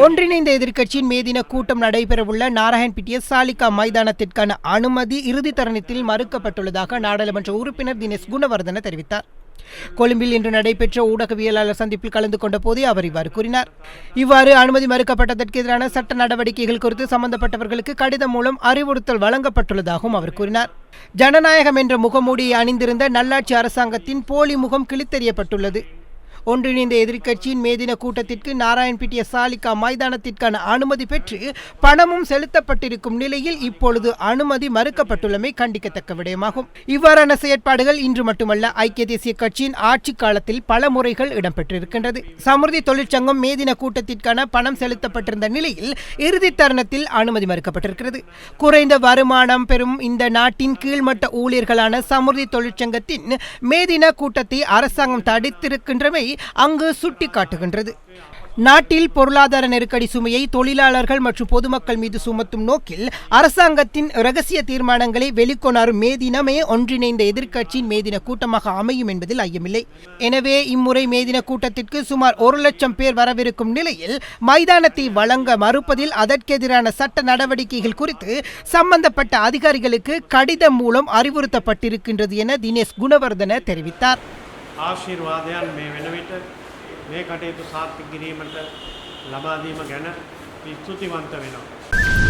ஒன்றிணைந்த எதிர்க்கட்சியின் மே தின கூட்டம் நடைபெறவுள்ள நாராயண்பிட்டிய சாலிகா மைதானத்திற்கான அனுமதி இறுதி தருணத்தில் மறுக்கப்பட்டுள்ளதாக நாடாளுமன்ற உறுப்பினர் தினேஷ் குணவர்தன தெரிவித்தார். கொழும்பில் இன்று நடைபெற்ற ஊடகவியலாளர் சந்திப்பில் கலந்து கொண்ட போதே அவர் இவ்வாறு கூறினார். இவ்வாறு அனுமதி மறுக்கப்பட்டதற்கு எதிரான சட்ட நடவடிக்கைகள் குறித்து சம்பந்தப்பட்டவர்களுக்கு கடிதம் மூலம் அறிவுறுத்தல் வழங்கப்பட்டுள்ளதாகவும் அவர் கூறினார். ஜனநாயகம் என்ற முகமூடியை அணிந்திருந்த நல்லாட்சி அரசாங்கத்தின் போலி முகம் கிழித்தெறியப்பட்டுள்ளது. ஒன்றிணைந்த எதிர்க்கட்சியின் மேதின கூட்டத்திற்கு நாராயண்பிட்டிய சாலிகா மைதானத்திற்கான அனுமதி பெற்று பணமும் செலுத்தப்பட்டிருக்கும் நிலையில் இப்பொழுது அனுமதி மறுக்கப்பட்டுள்ளமை கண்டிக்கத்தக்க விடயமாகும். இவ்வாறான செயற்பாடுகள் இன்று மட்டுமல்ல, ஐக்கிய தேசிய கட்சியின் ஆட்சி காலத்தில் பல முறைகள் இடம்பெற்றிருக்கின்றது. சமுர்தி தொழிற்சங்கம் மேதின கூட்டத்திற்கான பணம் செலுத்தப்பட்டிருந்த நிலையில் இறுதி தருணத்தில் அனுமதி மறுக்கப்பட்டிருக்கிறது. குறைந்த வருமானம் பெறும் இந்த நாட்டின் கீழ்மட்ட ஊழியர்களான சமுர்தி தொழிற்சங்கத்தின் மேதின கூட்டத்தை அரசாங்கம் தடுத்திருக்கின்றமை அங்கு சுட்டிக்காட்டுகின்றது. நாட்டில் பொருளாதார நெருக்கடி சுமையை தொழிலாளர்கள் மற்றும் பொதுமக்கள் மீது சுமத்தும் நோக்கில் அரசாங்கத்தின் இரகசிய தீர்மானங்களை வெளிக்கொணரும் மேதினமே ஒன்றிணைந்த எதிர்க்கட்சியின் மேதின கூட்டமாக அமையும் என்பதில் ஐயமில்லை. எனவே இம்முறை மேதின கூட்டத்திற்கு சுமார் 1 லட்சம் பேர் வரவிருக்கும் நிலையில் மைதானத்தை வழங்க மறுப்பதில் அதற்கெதிரான சட்ட நடவடிக்கைகள் குறித்து சம்பந்தப்பட்ட அதிகாரிகளுக்கு கடிதம் மூலம் அறிவுறுத்தப்பட்டிருக்கின்றது என தினேஷ் குணவர்தன தெரிவித்தார். ආශිර්වාදයන් මේ වෙන විට මේ කටයුතු සාර්ථක කිරීමට ලබා දීම ගැන ස්තුතිවන්ත වෙනවා.